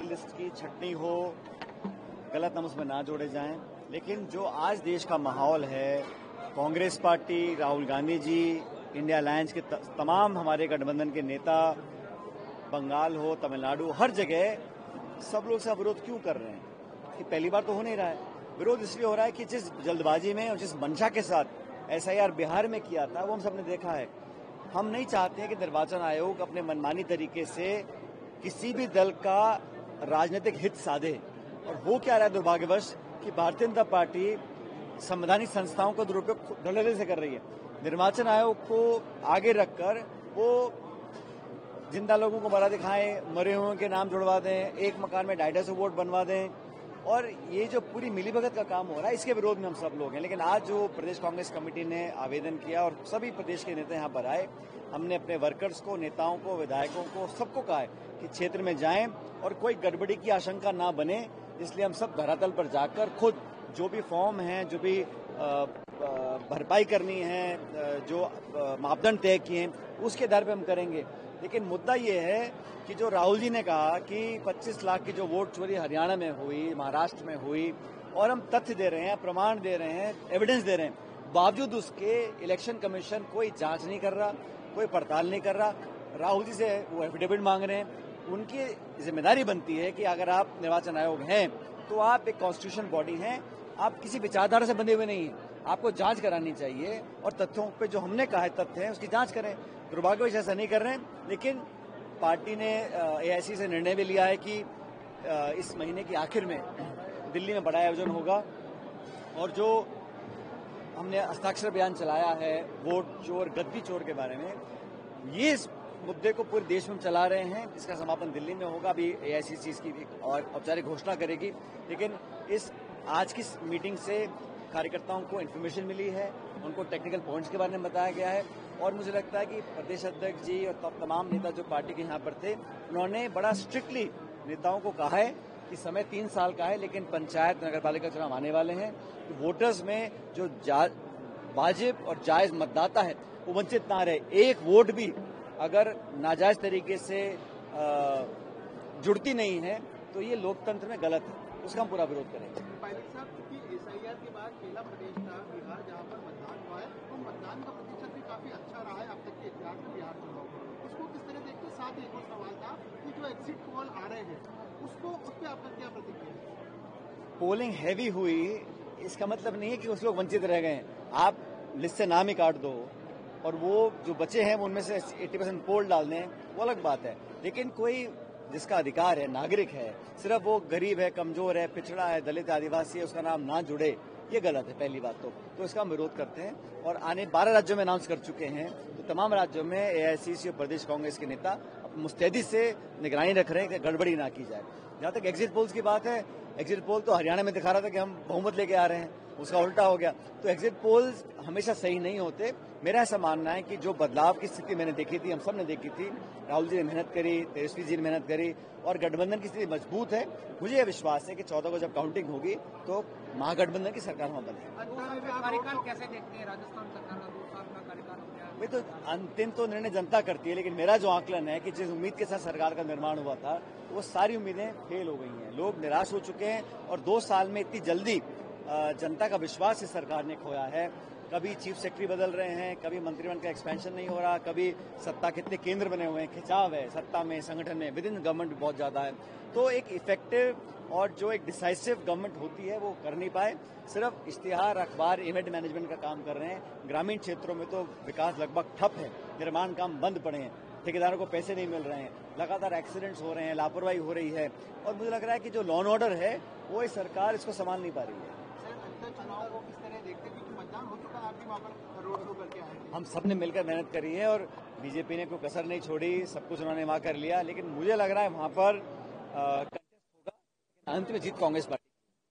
Party list की छटनी हो, गलत नाम उसमें ना जोड़े जाएं। लेकिन जो आज देश का माहौल है, Congress party, Rahul Gandhi ji, India alliance के तमाम हमारे गठबंधन के नेता, बंगाल हो, तमिलनाडु, हर जगह सब लोग इसका विरोध क्यों कर रहे हैं? कि पहली बार तो हो नहीं रहा है। विरोध इसलिए हो रहा है कि जिस जल्दबाजी में और जिस मंशा के साथ एसआईआर बिहार में किया था वो हम सबने देखा है। हम नहीं चाहते हैं कि निर्वाचन आयोग अपने मनमानी तरीके से किसी भी दल का राजनीतिक हित साधे। और हो क्या रहा है दुर्भाग्यवश कि भारतीय जनता पार्टी संवैधानिक संस्थाओं का दुरुपयोग धड़ल्ले से कर रही है। निर्वाचन आयोग को आगे रखकर वो जिंदा लोगों को मरा दिखाएं, मरे हुए के नाम जुड़वा दें, एक मकान में 250 वोट बनवा दें। और ये जो पूरी मिलीभगत का काम हो रहा है, इसके विरोध में हम सब लोग हैं। लेकिन आज जो प्रदेश कांग्रेस कमेटी ने आवेदन किया और सभी प्रदेश के नेता यहाँ पर आए, हमने अपने वर्कर्स को, नेताओं को, विधायकों को, सबको कहा है कि क्षेत्र में जाएं और कोई गड़बड़ी की आशंका ना बने। इसलिए हम सब धरातल पर जाकर खुद जो भी फॉर्म है, जो भी भरपाई करनी है, जो मापदंड तय किए हैं, उसके आधार पर हम करेंगे। लेकिन मुद्दा ये है कि जो राहुल जी ने कहा कि 25 लाख की जो वोट चोरी हरियाणा में हुई, महाराष्ट्र में हुई, और हम तथ्य दे रहे हैं, प्रमाण दे रहे हैं, एविडेंस दे रहे हैं, बावजूद उसके इलेक्शन कमीशन कोई जांच नहीं कर रहा, कोई पड़ताल नहीं कर रहा। राहुल जी से वो एफिडेविट मांग रहे हैं। उनकी जिम्मेदारी बनती है कि अगर आप निर्वाचन आयोग हैं तो आप एक कॉन्स्टिट्यूशन बॉडी हैं, आप किसी विचारधारा से बंधे हुए नहीं हैं। आपको जांच करानी चाहिए और तथ्यों पे जो हमने कहा है तथ्य है उसकी जांच करें। दुर्भाग्यवश ऐसा नहीं कर रहे हैं। लेकिन पार्टी ने एआईसी से निर्णय भी लिया है कि इस महीने के आखिर में दिल्ली में बड़ा आयोजन होगा और जो हमने हस्ताक्षर अभियान चलाया है वोट चोर, गद्दी चोर के बारे में, ये इस मुद्दे को पूरे देश में चला रहे हैं। इसका समापन दिल्ली में होगा। अभी एआईसीसी इसकी एक और औपचारिक घोषणा करेगी। लेकिन इस आज की मीटिंग से कार्यकर्ताओं को इन्फॉर्मेशन मिली है, उनको टेक्निकल पॉइंट्स के बारे में बताया गया है और मुझे लगता है कि प्रदेश अध्यक्ष जी और तमाम नेता जो पार्टी के यहाँ पर थे, उन्होंने बड़ा स्ट्रिक्टली नेताओं को कहा है कि समय 3 साल का है, लेकिन पंचायत नगरपालिका चुनाव आने वाले हैं, तो वोटर्स में जो वाजिब और जायज मतदाता है वो वंचित ना रहे। एक वोट भी अगर नाजायज तरीके से जुड़ती नहीं है तो ये लोकतंत्र में गलत है, उसका हम पूरा विरोध करेंगे। पायलट साहब, क्योंकि एसआईआर के बाद पहला प्रदेश था बिहार जहां पर मतदान हुआ है, तो मतदान का प्रतिशत भी काफी अच्छा रहा है अब तक के इतिहास में बिहार चुनाव। उसको किस तरह देखते? साथ एक और सवाल था कि जो एग्जिट पोल आ रहे हैं उस पर आपका क्या प्रतिक्रिया? पोलिंग हैवी हुई, इसका मतलब नहीं है कि उस लोग वंचित रह गए। आप लिस्ट से नाम ही काट दो और वो जो बचे हैं उनमें से 80% पोल डाल दें, वो अलग बात है। लेकिन कोई जिसका अधिकार है, नागरिक है, सिर्फ वो गरीब है, कमजोर है, पिछड़ा है, दलित, आदिवासी है, उसका नाम ना जुड़े, ये गलत है पहली बात तो इसका हम विरोध करते हैं। और आने 12 राज्यों में अनाउंस कर चुके हैं, तो तमाम राज्यों में एआईसीसी और प्रदेश कांग्रेस के नेता मुस्तैदी से निगरानी रख रहे हैं कि गड़बड़ी ना की जाए। जहां तक एग्जिट पोल्स की बात है, एग्जिट पोल तो हरियाणा में दिखा रहा था कि हम बहुमत लेके आ रहे हैं, उसका उल्टा हो गया। तो एग्जिट पोल्स हमेशा सही नहीं होते। मेरा ऐसा मानना है कि जो बदलाव की स्थिति मैंने देखी थी, हम सब ने देखी थी, राहुल जी ने मेहनत करी, तेजस्वी जी ने मेहनत करी और गठबंधन की स्थिति मजबूत है। मुझे यह विश्वास है कि 14 को जब काउंटिंग होगी तो महागठबंधन की सरकार वहां बनेगी। कार्यकाल कैसे देखते हैं? राजस्थान सरकार का 2 साल का कार्यकाल हो गया। भाई तो अंतिम तो निर्णय जनता करती है, लेकिन मेरा जो आकलन है कि जिस उम्मीद के साथ सरकार का निर्माण हुआ था वो सारी उम्मीदें फेल हो गई हैं। लोग निराश हो चुके हैं और 2 साल में इतनी जल्दी जनता का विश्वास इस सरकार ने खोया है। कभी चीफ सेक्रेटरी बदल रहे हैं, कभी मंत्रिमंडल का एक्सपेंशन नहीं हो रहा, कभी सत्ता कितने केंद्र बने हुए हैं, खिंचाव है सत्ता में, संगठन में, विद इन गवर्नमेंट भी बहुत ज्यादा है। तो एक इफेक्टिव और जो एक डिसाइसिव गवर्नमेंट होती है वो कर नहीं पाए। सिर्फ इश्तिहार, अखबार, इवेंट मैनेजमेंट का काम कर रहे हैं। ग्रामीण क्षेत्रों में तो विकास लगभग ठप है, निर्माण काम बंद पड़े हैं, ठेकेदारों को पैसे नहीं मिल रहे हैं, लगातार एक्सीडेंट्स हो रहे हैं, लापरवाही हो रही है और मुझे लग रहा है कि जो लॉ एंड ऑर्डर है वो इस सरकार इसको संभाल नहीं पा रही है। चुनाव को किस तरह देखते हैं? क्योंकि मतदान हो चुका है, आप भी वहाँ पर रोड शो करके आए थे। हम सब ने मिलकर मेहनत करी है और बीजेपी ने कोई कसर नहीं छोड़ी, सब कुछ उन्होंने वहां कर लिया। लेकिन मुझे लग रहा है वहां पर कंटेस्ट होगा, अंत में जीत कांग्रेस पार्टी।